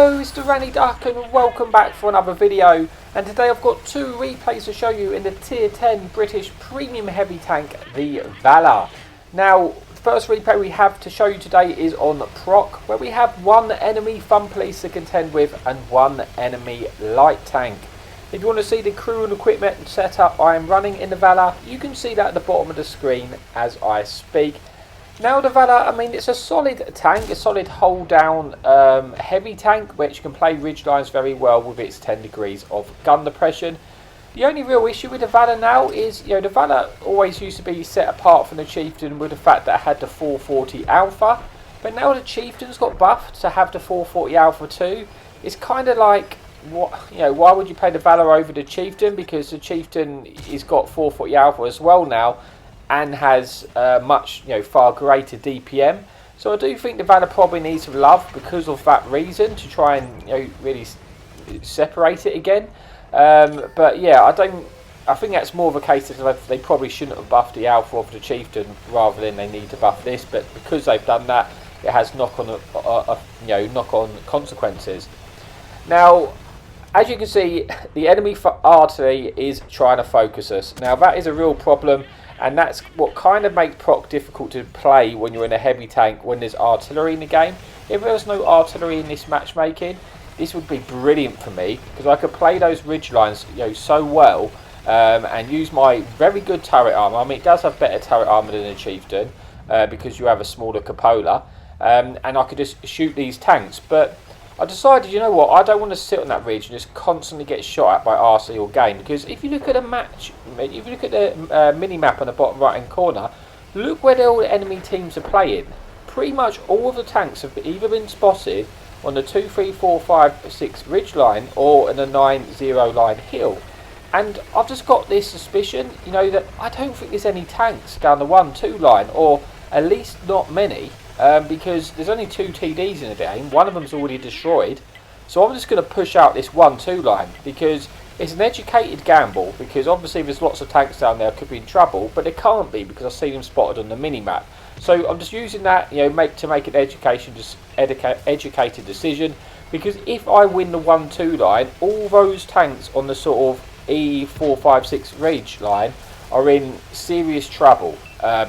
Hello, it's the Ranny Duck and welcome back for another video. And today I've got two replays to show you in the tier 10 British premium heavy tank, the Valor. Now, the first replay we have to show you today is on Proc, where we have one enemy fun police to contend with and one enemy light tank. If you want to see the crew and equipment setup I am running in the Valor, you can see that at the bottom of the screen as I speak. Now the Valor, I mean, it's a solid tank, a solid hold down heavy tank which can play ridge lines very well with its 10 degrees of gun depression. The only real issue with the Valor now is, the Valor always used to be set apart from the Chieftain with the fact that it had the 440 Alpha, but now the Chieftain's got buffed to have the 440 Alpha too. It's kind of like, why would you play the Valor over the Chieftain? Because the Chieftain has got 440 Alpha as well now, and has much, far greater DPM. So I do think the Valor probably needs some love because of that reason, to try and really separate it again. But yeah, I think that's more of a case that they probably shouldn't have buffed the Alpha of the Chieftain rather than they need to buff this. But because they've done that, it has knock-on consequences. Now, as you can see, the enemy artillery is trying to focus us. Now that is a real problem. And that's what kind of makes Proc difficult to play when you're in a heavy tank when there's artillery in the game. If there was no artillery in this matchmaking, this would be brilliant for me, because I could play those ridge lines so well and use my very good turret armor. I mean, it does have better turret armor than a Chieftain because you have a smaller cupola, and I could just shoot these tanks. But I decided, I don't want to sit on that ridge and just constantly get shot at by RC or game. Because if you look at a match, if you look at the mini-map on the bottom right-hand corner, look where all the enemy teams are playing. Pretty much all of the tanks have either been spotted on the 2, 3, 4, 5, 6 ridge line or in the 9, 0 line hill. And I've just got this suspicion, that I don't think there's any tanks down the 1, 2 line, or at least not many. Because there's only 2 TDs in the game, one of them's already destroyed, so I'm just going to push out this 1-2 line, because it's an educated gamble, because obviously there's lots of tanks down there could be in trouble, but they can't be because I see them spotted on the mini-map. So I'm just using that to make an educated decision, because if I win the 1-2 line, all those tanks on the sort of E4, 5, 6 ridge line are in serious trouble,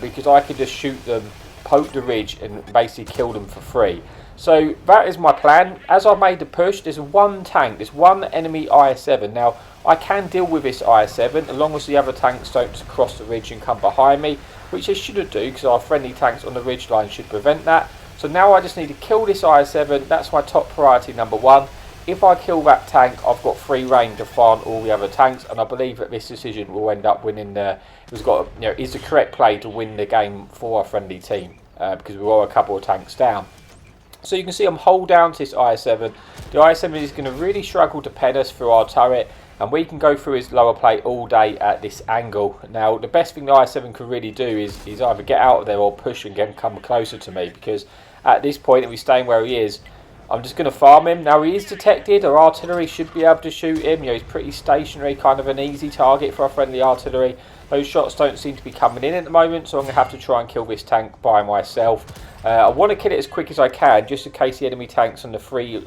because I could just shoot them, poke the ridge and basically kill them for free. So that is my plan. As I made the push, there's one tank, there's one enemy IS-7. Now I can deal with this IS-7 as long as the other tanks don't cross the ridge and come behind me, which they shouldn't do because our friendly tanks on the ridge line should prevent that. So now I just need to kill this IS-7. That's my top priority number 1. If I kill that tank, I've got free reign to farm all the other tanks, and I believe that this decision will end up winning is the correct play to win the game for our friendly team, because we are a couple of tanks down. So you can see I'm hold down to this IS-7. The IS-7 is going to really struggle to pen us through our turret, and we can go through his lower plate all day at this angle. Now the best thing the IS-7 can really do is either get out of there or push and come closer to me, because at this point, if he's staying where he is, I'm just going to farm him. Now he is detected, our artillery should be able to shoot him. He's pretty stationary, kind of an easy target for our friendly artillery. Those shots don't seem to be coming in at the moment, so I'm going to have to try and kill this tank by myself. I want to kill it as quick as I can, just in case the enemy tanks on the 3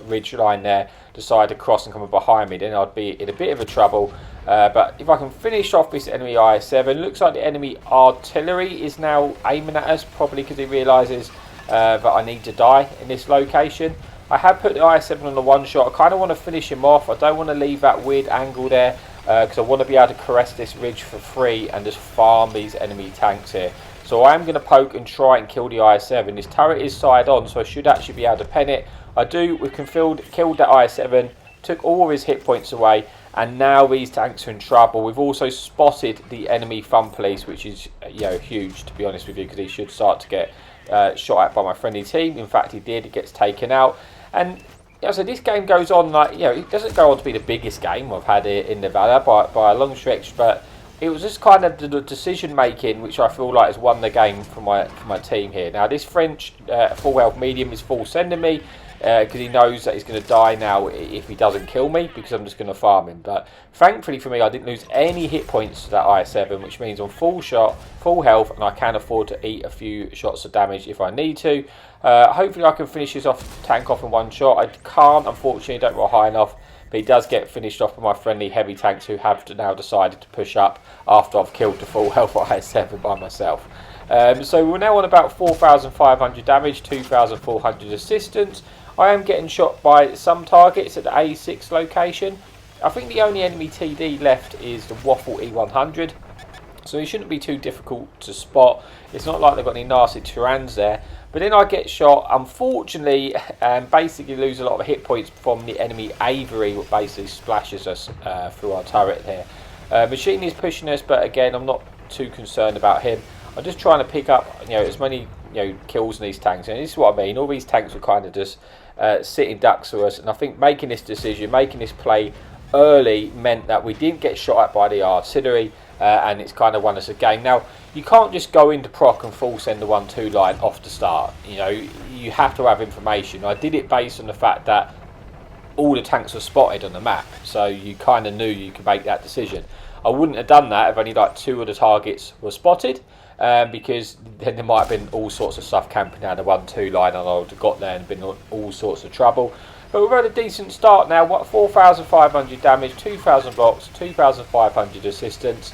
ridge line there decide to cross and come behind me. Then I'd be in a bit of a trouble. But if I can finish off this enemy IS-7, looks like the enemy artillery is now aiming at us, probably because he realises that I need to die in this location. I have put the IS-7 on the 1 shot. I kind of want to finish him off. I don't want to leave that weird angle there, because I want to be able to caress this ridge for free and just farm these enemy tanks here. So I am going to poke and try and kill the IS-7. This turret is side on, so I should actually be able to pen it. We've killed that IS-7, took all of his hit points away, and now these tanks are in trouble. We've also spotted the enemy fun police, which is huge, to be honest with you, because he should start to get shot at by my friendly team. In fact, he did. It gets taken out, and so this game goes on like it doesn't go on to be the biggest game I've had in the Valor by a long stretch, but it was just kind of the decision making which I feel like has won the game for my team here. Now this French full health medium is full sending me. because he knows that he's going to die now if he doesn't kill me, because I'm just going to farm him. But thankfully for me, I didn't lose any hit points to that I7, which means I'm full health, and I can afford to eat a few shots of damage if I need to. Hopefully I can finish this tank off in one shot. I can't, unfortunately, don't roll high enough. But he does get finished off by my friendly heavy tanks, who have now decided to push up after I've killed the full health I7 by myself. So we're now on about 4,500 damage, 2,400 assistance. I am getting shot by some targets at the A6 location. I think the only enemy TD left is the Waffle E100. So it shouldn't be too difficult to spot. It's not like they've got any nasty Tyrans there. But then I get shot, unfortunately, and basically lose a lot of hit points from the enemy Avery, what basically splashes us through our turret here. Machine is pushing us, but again, I'm not too concerned about him. I'm just trying to pick up, as many kills in these tanks, and this is what I mean. All these tanks were kind of just sitting ducks for us, and I think making this decision, making this play early, meant that we didn't get shot at by the artillery, and it's kind of won us a game. Now, you can't just go into proc and full send the 1-2 line off the start. You have to have information. I did it based on the fact that all the tanks were spotted on the map, so you kind of knew you could make that decision. I wouldn't have done that if only like 2 of the targets were spotted, because then there might have been all sorts of stuff camping down the 1-2 line, and I would have got there and been in all sorts of trouble. But we've had a decent start now. 4,500 damage, 2,000 blocks, 2,500 assistance.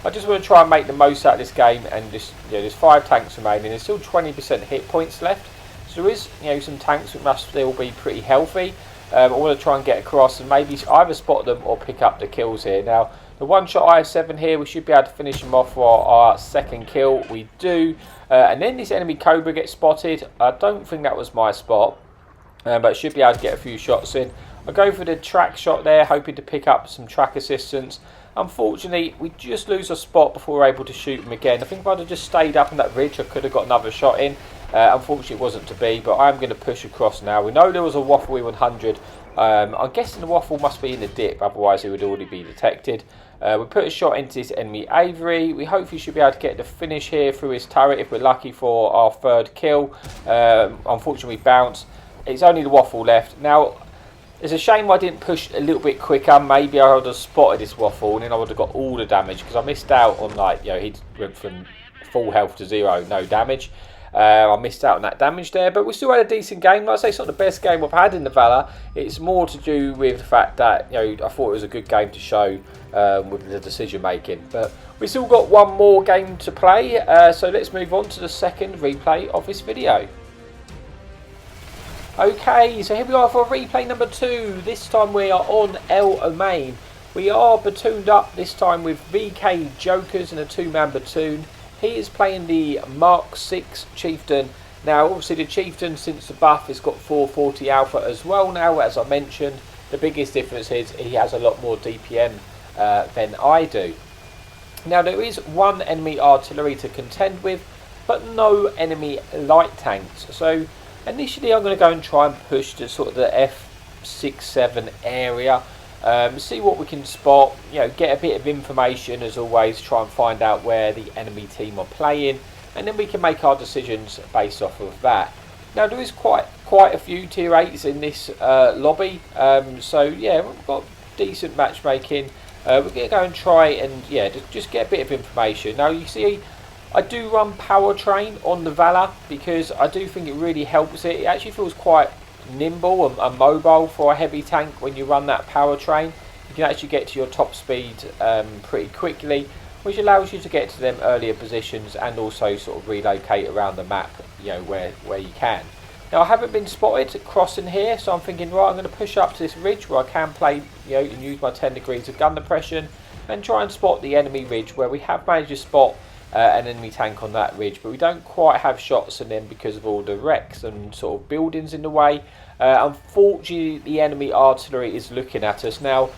I just want to try and make the most out of this game, and just there's 5 tanks remaining. There's still 20% hit points left, so there is some tanks that must still be pretty healthy. I want to try and get across and maybe either spot them or pick up the kills here. Now, the one-shot IS-7 here, we should be able to finish him off for our second kill. We do, and then this enemy Cobra gets spotted. I don't think that was my spot, but should be able to get a few shots in. I go for the track shot there, hoping to pick up some track assistance. Unfortunately, we just lose a spot before we're able to shoot him again. I think if I'd have just stayed up on that ridge, I could have got another shot in. Unfortunately, it wasn't to be, but I'm going to push across now. We know there was a Waffle E100. I'm guessing the Waffle must be in the dip, otherwise it would already be detected. We put a shot into this enemy Avery. We hopefully should be able to get the finish here through his turret if we're lucky for our third kill. Unfortunately, we bounce. It's only the Waffle left. Now, it's a shame I didn't push a little bit quicker. Maybe I would have spotted this Waffle and then I would have got all the damage, because I missed out on, he went from full health to 0, no damage. I missed out on that damage there, but we still had a decent game. Like I say, it's not the best game I've had in the Valor. It's more to do with the fact that I thought it was a good game to show with the decision making. But we still got one more game to play, so let's move on to the second replay of this video. Okay, so here we are for replay number 2. This time we are on Alamein. We are platooned up this time with VK Jokers in a 2-man platoon. He is playing the Mark 6 Chieftain. Now, obviously the Chieftain, since the buff, has got 440 alpha as well now, as I mentioned. The biggest difference is he has a lot more DPM than I do. Now, there is one enemy artillery to contend with, but no enemy light tanks. So, initially I'm going to go and try and push to sort of the F6-7 area. See what we can spot, get a bit of information as always, try and find out where the enemy team are playing, and then we can make our decisions based off of that. Now, there is quite a few tier 8s in this lobby, so yeah, we've got decent matchmaking. We're going to go and try and just get a bit of information. Now, you see, I do run powertrain on the Valor because I do think it really helps it. It actually feels quite nimble and mobile for a heavy tank when you run that powertrain. You can actually get to your top speed pretty quickly, which allows you to get to them earlier positions and also sort of relocate around the map, where you can. Now, I haven't been spotted crossing here, so I'm thinking, right, I'm going to push up to this ridge where I can play, and use my 10 degrees of gun depression and try and spot the enemy ridge, where we have managed to spot an enemy tank on that ridge, but we don't quite have shots on them because of all the wrecks and sort of buildings in the way. Unfortunately, the enemy artillery is looking at us. Now,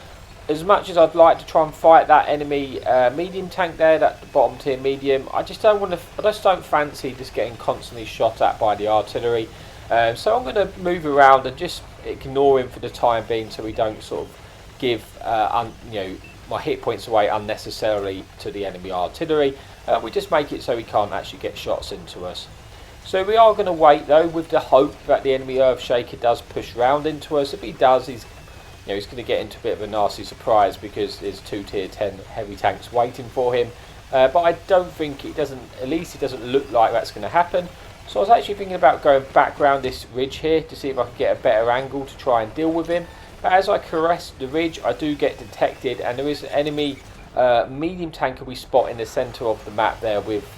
as much as I'd like to try and fight that enemy medium tank there, that bottom tier medium, I just don't fancy just getting constantly shot at by the artillery. So I'm going to move around and just ignore him for the time being, so we don't sort of give my hit points away unnecessarily to the enemy artillery. We just make it so he can't actually get shots into us. So we are going to wait though, with the hope that the enemy Earthshaker does push round into us. If he does, he's going to get into a bit of a nasty surprise, because there's 2 tier 10 heavy tanks waiting for him. But I don't think it doesn't. At least it doesn't look like that's going to happen. So I was actually thinking about going back round this ridge here to see if I could get a better angle to try and deal with him. But as I caress the ridge, I do get detected, and there is an enemy medium tanker we spot in the centre of the map there with,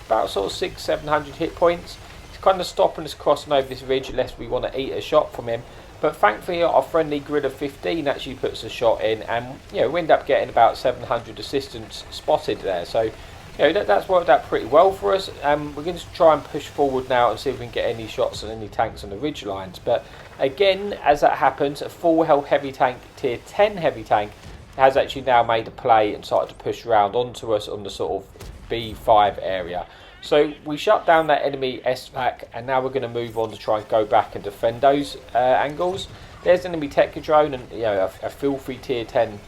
about sort of 600-700 hit points. He's kind of stopping us crossing over this ridge unless we want to eat a shot from him. But thankfully our friendly grid of 15 actually puts a shot in, and we end up getting about 700 assistance spotted there. So that's worked out pretty well for us. We're going to try and push forward now and see if we can get any shots on any tanks on the ridge lines. But again, as that happens, a full health heavy tank, tier 10 heavy tank, has actually now made a play and started to push around onto us on the sort of B5 area. So we shut down that enemy SVAC, and now we're going to move on to try and go back and defend those angles. There's an enemy Thankyou drone, and a filthy tier 10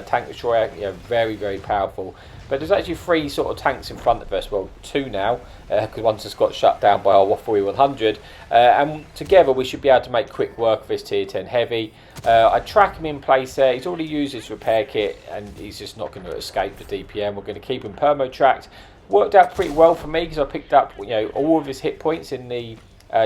tank destroyer, very, very powerful. But there's actually 3 sort of tanks in front of us, well 2 now, because one just got shut down by our Waffle 100, and together we should be able to make quick work of this tier 10 heavy. I track him in place there. He's already used his repair kit, and he's just not going to escape the DPM. We're going to keep him permo tracked. Worked out pretty well for me, because I picked up all of his hit points in the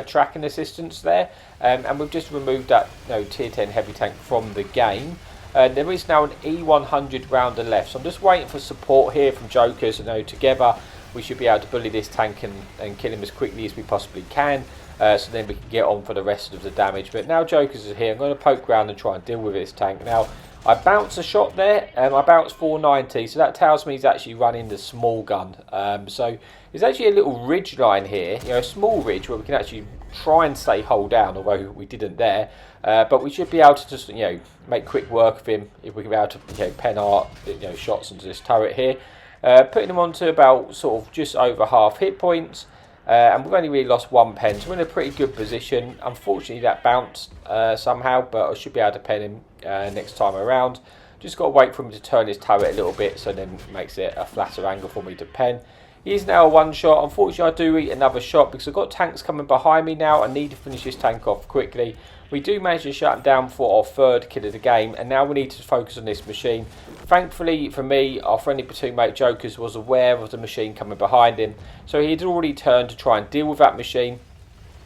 tracking assistance there, and we've just removed that tier 10 heavy tank from the game. There is now an E100 rounder left, so I'm just waiting for support here from Jokers. Together we should be able to bully this tank and kill him as quickly as we possibly can, so then we can get on for the rest of the damage. But now Jokers is here, I'm going to poke around and try and deal with this tank. Now I bounce a shot there, and I bounce 490, so that tells me he's actually running the small gun. So there's actually a little ridge line here, a small ridge where we can actually try and stay hull down, although we didn't there. But we should be able to just make quick work of him if we can be able to pen our shots into this turret here. Putting him onto about sort of just over half hit points, and we've only really lost 1 pen, so we're in a pretty good position. Unfortunately that bounced somehow, but I should be able to pen him next time around. Just got to wait for him to turn his turret a little bit, so then makes it a flatter angle for me to pen. He is now a 1 shot. Unfortunately I do eat another shot because I've got tanks coming behind me now. I need to finish this tank off quickly. We do manage to shut him down for our 3rd kill of the game, and now we need to focus on this machine. Thankfully for me, our friendly platoon mate Jokers was aware of the machine coming behind him, so he had already turned to try and deal with that machine.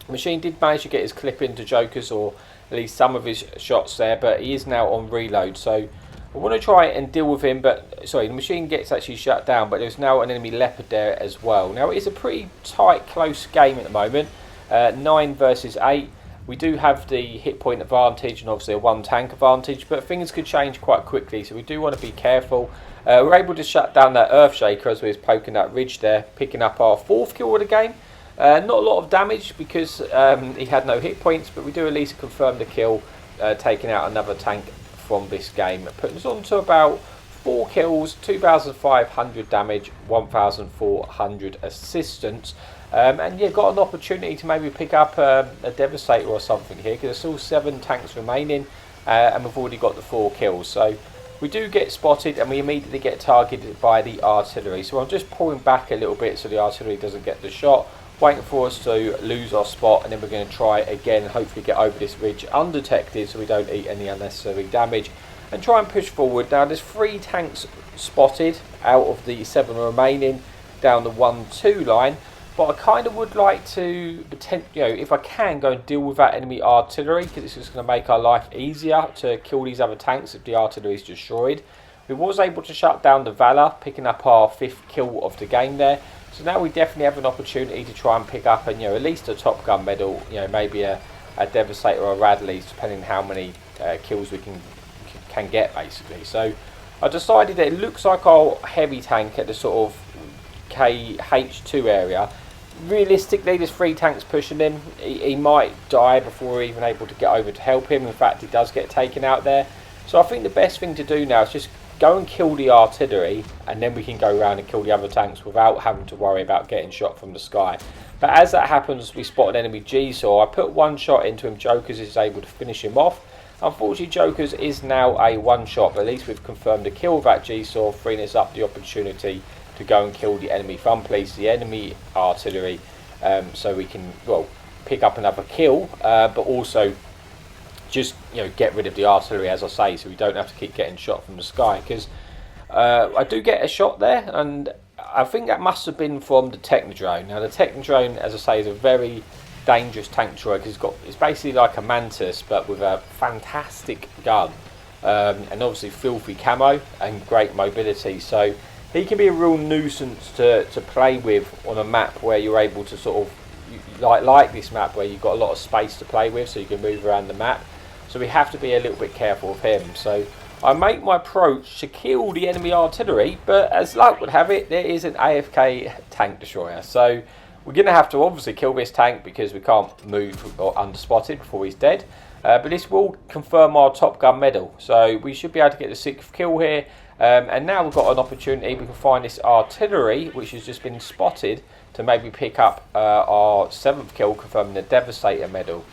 The machine did manage to get his clip into Jokers, or at least some of his shots there, but he is now on reload, so I want to try and deal with him. But sorry, the machine gets actually shut down, but there's now an enemy Leopard there as well. Now it is a pretty tight, close game at the moment, 9 versus 8. We do have the hit point advantage and obviously a 1 tank advantage, but things could change quite quickly, so we do want to be careful. We're able to shut down that Earthshaker as we was poking that ridge there, picking up our 4th kill of the game. Not a lot of damage because he had no hit points, but we do at least confirm the kill, taking out another tank from this game, putting us on to about 4 kills, 2,500 damage, 1,400 assistance. And yeah, got an opportunity to maybe pick up a Devastator or something here, because there's still 7 tanks remaining, and we've already got the 4 kills. So we do get spotted, and we immediately get targeted by the artillery. So I'm just pulling back a little bit so the artillery doesn't get the shot, waiting for us to lose our spot, and then we're going to try again and hopefully get over this ridge undetected so we don't eat any unnecessary damage, and try and push forward. Now there's 3 tanks spotted out of the 7 remaining down the 1-2 line. But I kind of would like to, if I can, go and deal with that enemy artillery, because it's just going to make our life easier to kill these other tanks if the artillery is destroyed. We was able to shut down the Valor, picking up our 5th kill of the game there. So now we definitely have an opportunity to try and pick up at least a Top Gun medal, maybe a Devastator or a Radley's, depending on how many kills we can get basically. So I decided that it looks like our heavy tank at the sort of KH2 area. Realistically, there's 3 tanks pushing him. He might die before we're even able to get over to help him. In fact, he does get taken out there. So I think the best thing to do now is just go and kill the artillery, and then we can go around and kill the other tanks without having to worry about getting shot from the sky. But as that happens, we spot an enemy G-Saw. I put 1 shot into him. Jokers is able to finish him off. Unfortunately, Jokers is now a 1 shot, but at least we've confirmed a kill with that G-Saw, freeing us up the opportunity to go and kill the enemy fun police, the enemy artillery, so we can, well, pick up another kill, but also just, you know, get rid of the artillery, as I say, so we don't have to keep getting shot from the sky. Because I do get a shot there, and I think that must have been from the Technodrone. Now the Technodrone, as I say, is a very dangerous tank destroyer because it's basically like a Mantis but with a fantastic gun, and obviously filthy camo and great mobility. So he can be a real nuisance to play with on a map where you're able to sort of, like this map where you've got a lot of space to play with, so you can move around the map. So we have to be a little bit careful of him. So I make my approach to kill the enemy artillery, but as luck would have it, there is an AFK tank destroyer. So we're going to have to obviously kill this tank because we can't move or underspotted before he's dead. But this will confirm our Top Gun medal. So we should be able to get the 6th kill here. And now we've got an opportunity. We can find this artillery, which has just been spotted, to maybe pick up our 7th kill, confirming the Devastator medal.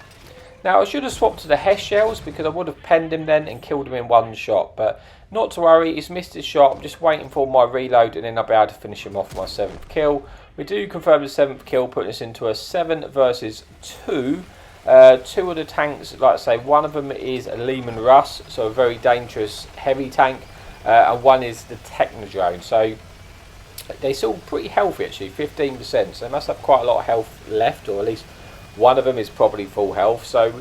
Now I should have swapped to the Hess shells because I would have penned him then and killed him in one shot, but not to worry, he's missed his shot. I'm just waiting for my reload and then I'll be able to finish him off my 7th kill. We do confirm the 7th kill, putting us into a 7 versus 2. 2 of the tanks, like I say, one of them is a Lehman Russ, so a very dangerous heavy tank, and one is the Technodrone. So they're still pretty healthy actually, 15%, so they must have quite a lot of health left, or at least one of them is probably full health. So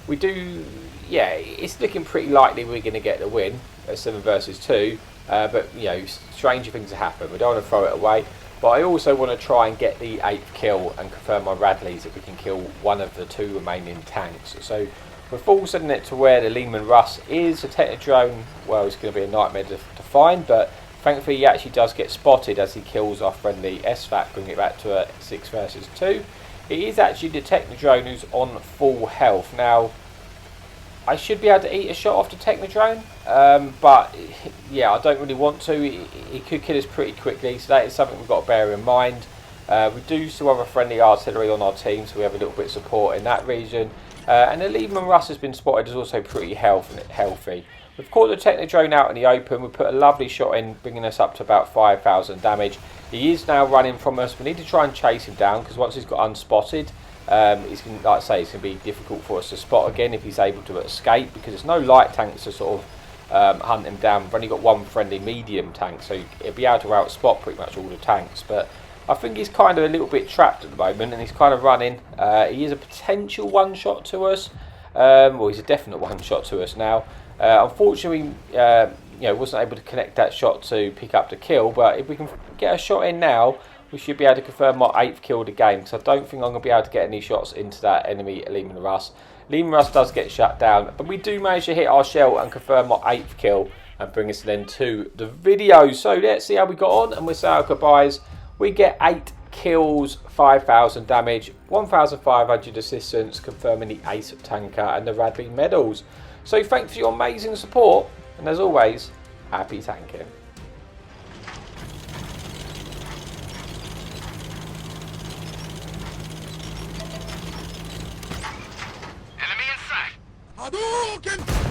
we do, yeah, it's looking pretty likely we're going to get the win at 7 versus 2. But, you know, stranger things have happened. We don't want to throw it away. But I also want to try and get the 8th kill and confirm my Radleys that we can kill one of the 2 remaining tanks. So we're full setting it to where the Lehman Russ is. The Technodrone, well, it's going to be a nightmare to find. But thankfully he actually does get spotted as he kills our friendly SVAC, bringing it back to a 6 versus 2. It is actually the Technodrone who's on full health. Now, I should be able to eat a shot off the Technodrone, but yeah, I don't really want to. He could kill us pretty quickly, so that is something we've got to bear in mind. We do still have a friendly artillery on our team, so we have a little bit of support in that region. And the Lehman Russ has been spotted as also pretty healthy. We've caught the Technodrone out in the open. We put a lovely shot in, bringing us up to about 5,000 damage. He is now running from us. We need to try and chase him down because once he's got unspotted, it's going, like I say, it's going to be difficult for us to spot again if he's able to escape, because there's no light tanks to sort of hunt him down. We've only got one friendly medium tank, so he'll be able to outspot pretty much all the tanks. But I think he's kind of a little bit trapped at the moment, and he's kind of running. He is a potential one-shot to us. Well, he's a definite one-shot to us now. Unfortunately, you know, wasn't able to connect that shot to pick up the kill, but if we can get a shot in now, we should be able to confirm my 8th kill of the game, because I don't think I'm going to be able to get any shots into that enemy Lehman Russ. Lehman Russ does get shut down, but we do manage to hit our shell and confirm my 8th kill and bring us then to the video. So let's see how we got on, and we'll say our goodbyes. We get 8 kills, 5,000 damage, 1,500 assistance, confirming the Ace Tanker and the Radley medals. So thanks for your amazing support, and as always, happy tanking. Enemy in sight! Hadouken!